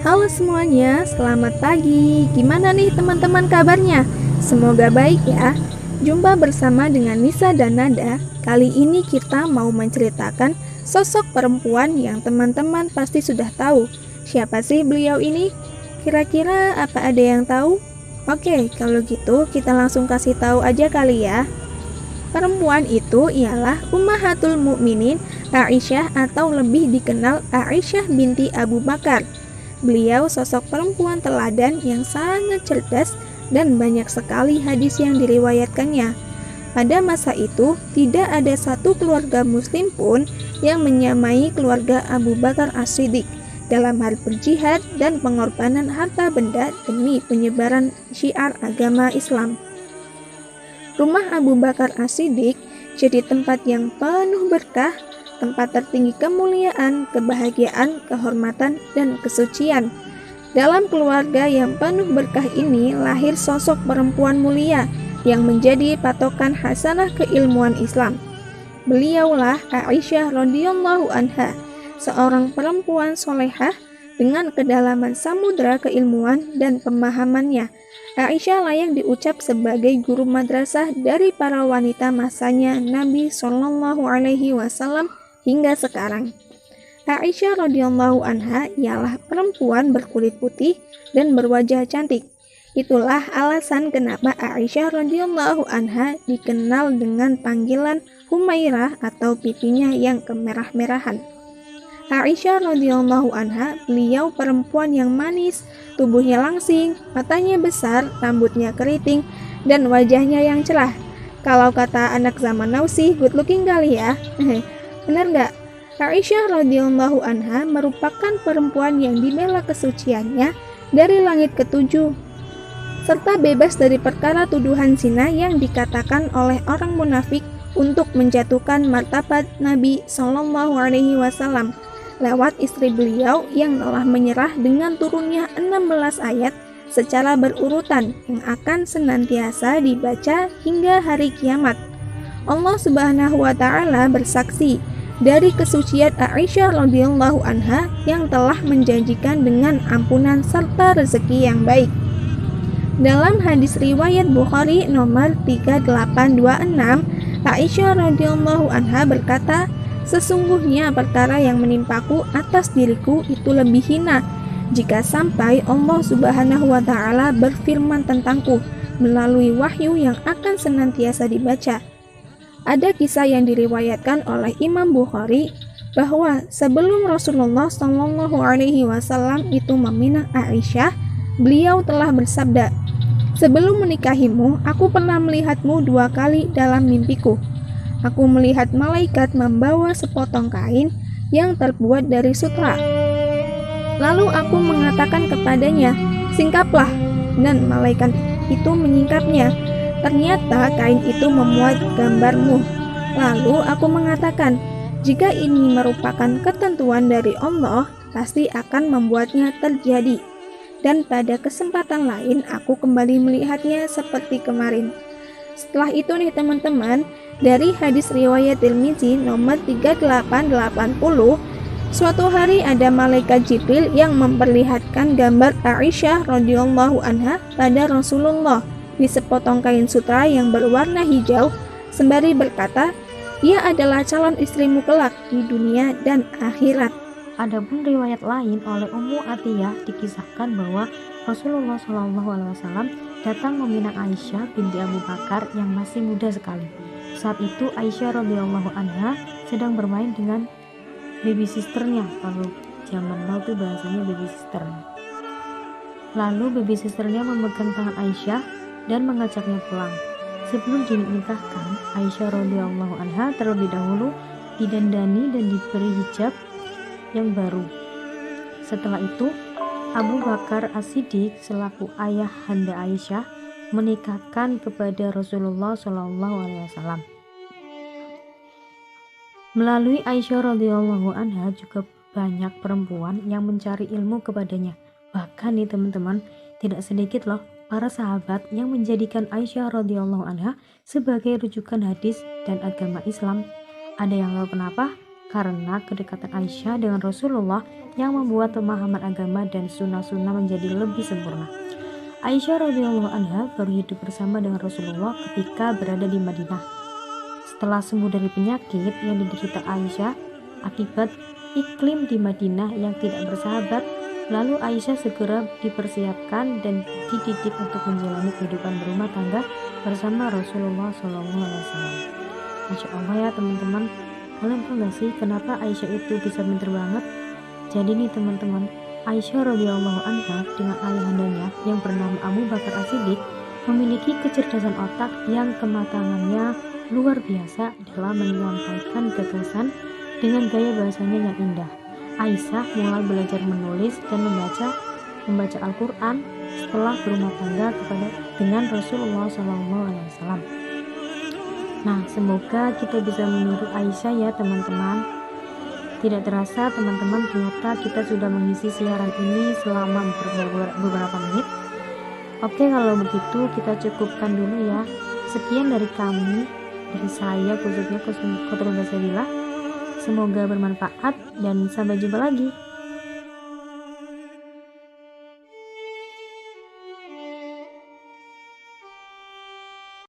Halo semuanya, selamat pagi. Gimana nih teman-teman kabarnya? Semoga baik ya. Jumpa bersama dengan Nisa dan Nada. Kali ini kita mau menceritakan sosok perempuan yang teman-teman pasti sudah tahu. Siapa sih beliau ini? Kira-kira apa ada yang tahu? Oke, kalau gitu kita langsung kasih tahu aja kali ya. Perempuan itu ialah Ummahatul Mukminin Aisyah atau lebih dikenal Aisyah binti Abu Bakar. Beliau sosok perempuan teladan yang sangat cerdas dan banyak sekali hadis yang diriwayatkannya. Pada masa itu, tidak ada satu keluarga muslim pun yang menyamai keluarga Abu Bakar As-Siddiq dalam hal berjihad dan pengorbanan harta benda demi penyebaran syiar agama Islam. Rumah Abu Bakar As-Siddiq jadi tempat yang penuh berkah, tempat tertinggi kemuliaan, kebahagiaan, kehormatan, dan kesucian. Dalam keluarga yang penuh berkah ini lahir sosok perempuan mulia yang menjadi patokan hasanah keilmuan Islam. Beliaulah Aisyah radhiyallahu anha, seorang perempuan solehah dengan kedalaman samudra keilmuan dan pemahamannya. Aisyah layak diucap sebagai guru madrasah dari para wanita masanya Nabi Shallallahu Alaihi Wasallam hingga sekarang. Aisyah radhiyallahu anha ialah perempuan berkulit putih dan berwajah cantik. Itulah alasan kenapa Aisyah radhiyallahu anha dikenal dengan panggilan Humairah atau pipinya yang kemerah-merahan. Aisyah radhiyallahu anha, beliau perempuan yang manis, tubuhnya langsing, matanya besar, rambutnya keriting, dan wajahnya yang cerah. Kalau kata anak zaman now sih, good looking kali ya. Benar nggak? Aisyah radhiyallahu anha merupakan perempuan yang dibela kesuciannya dari langit ketujuh, serta bebas dari perkara tuduhan zina yang dikatakan oleh orang munafik untuk menjatuhkan martabat Nabi Shallallahu Alaihi Wasallam lewat istri beliau yang telah menyerah dengan turunnya 16 ayat secara berurutan yang akan senantiasa dibaca hingga hari kiamat. Allah Subhanahu wa taala bersaksi dari kesucian Aisyah radhiyallahu anha yang telah menjanjikan dengan ampunan serta rezeki yang baik. Dalam hadis riwayat Bukhari nomor 3826, Aisyah radhiyallahu anha berkata, "Sesungguhnya perkara yang menimpaku atas diriku itu lebih hina jika sampai Allah Subhanahu wa taala berfirman tentangku melalui wahyu yang akan senantiasa dibaca." Ada kisah yang diriwayatkan oleh Imam Bukhari bahwa sebelum Rasulullah Shallallahu Alaihi Wasallam itu meminang Aisyah, beliau telah bersabda, "Sebelum menikahimu, aku pernah melihatmu 2 kali dalam mimpiku. Aku melihat malaikat membawa sepotong kain yang terbuat dari sutra. Lalu aku mengatakan kepadanya, 'Singkaplah,' dan malaikat itu menyingkapnya. Ternyata kain itu memuat gambarmu. Lalu aku mengatakan, 'Jika ini merupakan ketentuan dari Allah, pasti akan membuatnya terjadi.' Dan pada kesempatan lain aku kembali melihatnya seperti kemarin." Setelah itu nih teman-teman, dari hadis riwayat Tirmizi nomor 3880, suatu hari ada malaikat Jibril yang memperlihatkan gambar Aisyah radhiyallahu anha pada Rasulullah di sepotong kain sutra yang berwarna hijau sembari berkata, "Ia adalah calon istrimu kelak di dunia dan akhirat." Adapun riwayat lain oleh Ummu Atiyah dikisahkan bahwa Rasulullah SAW datang meminang Aisyah binti Abu Bakar yang masih muda sekali. Saat itu Aisyah radhiyallahu anha sedang bermain dengan baby sisternya. Kalau zaman now tuh bahasanya baby sister. Lalu baby sisternya memegang tangan Aisyah dan mengajaknya pulang. Sebelum dinikahkan, Aisyah radhiyallahu anha terlebih dahulu didandani dan diberi hijab yang baru. Setelah itu, Abu Bakar As-Siddiq selaku ayah handa Aisyah menikahkan kepada Rasulullah SAW. Melalui Aisyah radhiyallahu anha juga banyak perempuan yang mencari ilmu kepadanya. Bahkan nih teman-teman, tidak sedikit loh para sahabat yang menjadikan Aisyah radhiyallahu anha sebagai rujukan hadis dan agama Islam. Ada yang tahu kenapa? karena kedekatan Aisyah dengan Rasulullah yang membuat pemahaman agama dan sunnah-sunnah menjadi lebih sempurna. Aisyah radhiyallahu anha baru hidup bersama dengan Rasulullah ketika berada di Madinah. Setelah sembuh dari penyakit yang diderita Aisyah akibat iklim di Madinah yang tidak bersahabat, lalu Aisyah segera dipersiapkan dan dididik untuk menjalani kehidupan berumah tangga bersama Rasulullah SAW. Masya Allah ya teman-teman, kalian tahu gak sih kenapa Aisyah itu bisa pintar banget? Jadi nih teman-teman, Aisyah radhiyallahu anha dengan ayahandanya yang bernama Abu Bakar As-Siddiq memiliki kecerdasan otak yang kematangannya luar biasa dalam menyampaikan gagasan dengan gaya bahasanya yang indah. Aisyah mulai belajar menulis dan membaca Al-Quran setelah berumah tangga dengan Rasulullah SAW. Nah, semoga kita bisa meniru Aisyah ya teman-teman. Tidak terasa teman-teman, ternyata kita sudah mengisi siaran ini selama beberapa menit. Oke, kalau begitu kita cukupkan dulu ya. Sekian dari kami, dari saya khususnya Khotrul Ghazabilah. Semoga bermanfaat dan sampai jumpa lagi.